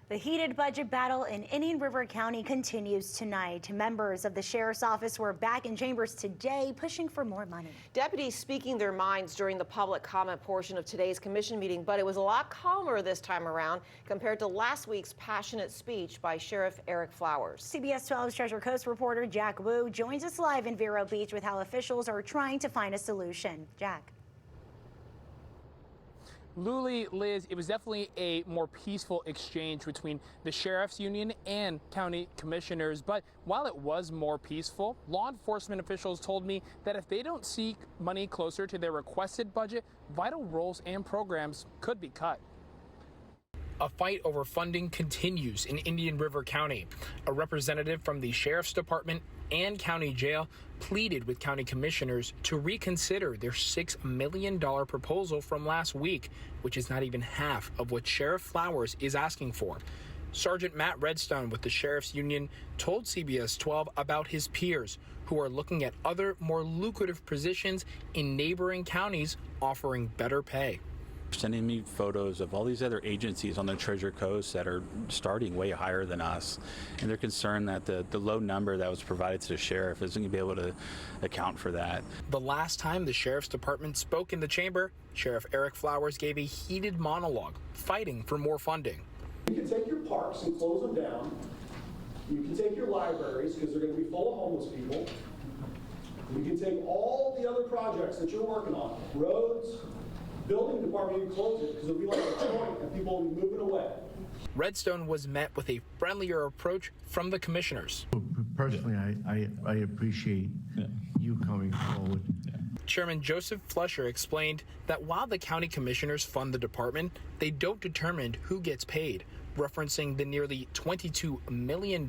The heated budget battle in Indian River County continues tonight. Members of the sheriff's office were back in chambers today pushing for more money. Deputies speaking their minds during the public comment portion of today's commission meeting, but it was a lot calmer this time around compared to last week's passionate speech by Sheriff Eric Flowers. CBS 12's Treasure Coast reporter Jack Wu joins us live in Vero Beach with how officials are trying to find a solution. Jack. Luli, Liz, it was definitely a more peaceful exchange between the sheriff's union and county commissioners. But while it was more peaceful, law enforcement officials told me that if they don't seek money closer to their requested budget, vital roles and programs could be cut. A fight over funding continues in Indian River County. A representative from the Sheriff's Department and County Jail pleaded with county commissioners to reconsider their $6 million proposal from last week, which is not even half of what Sheriff Flowers is asking for. Sergeant Matt Redstone with the Sheriff's Union told CBS 12 about his peers who are looking at other more lucrative positions in neighboring counties offering better pay. Sending me photos of all these other agencies on the Treasure Coast that are starting way higher than us. And they're concerned that the low number that was provided to the sheriff isn't going to be able to account for that. The last time the Sheriff's Department spoke in the chamber, Sheriff Eric Flowers gave a heated monologue, fighting for more funding. You can take your parks and close them down. You can take your libraries because they're going to be full of homeless people. You can take all the other projects that you're working on, roads, building department, you can close it because it'll be like a joint and people will be moving away. Redstone was met with a friendlier approach from the commissioners. Personally, I appreciate you coming forward. Chairman Joseph Flusher explained that while the county commissioners fund the department, they don't determine who gets paid, referencing the nearly $22 million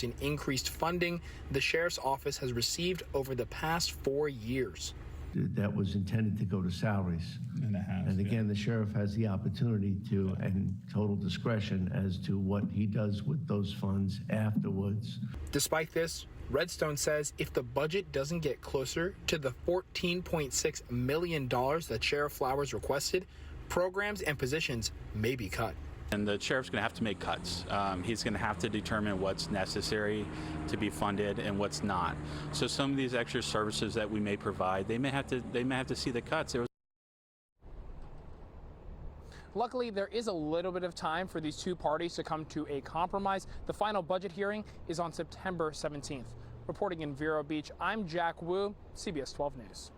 in increased funding the sheriff's office has received over the past 4 years. That was intended to go to salaries. And again, the sheriff has the opportunity to, and total discretion as to what he does with those funds afterwards. Despite this, Redstone says if the budget doesn't get closer to the $14.6 million that Sheriff Flowers requested, programs and positions may be cut. And the sheriff's going to have to make cuts. He's going to have to determine what's necessary to be funded and what's not. So some of these extra services that we may provide, they may have to see the cuts. Luckily, there is a little bit of time for these two parties to come to a compromise. The final budget hearing is on September 17th. Reporting in Vero Beach, I'm Jack Wu, CBS 12 News.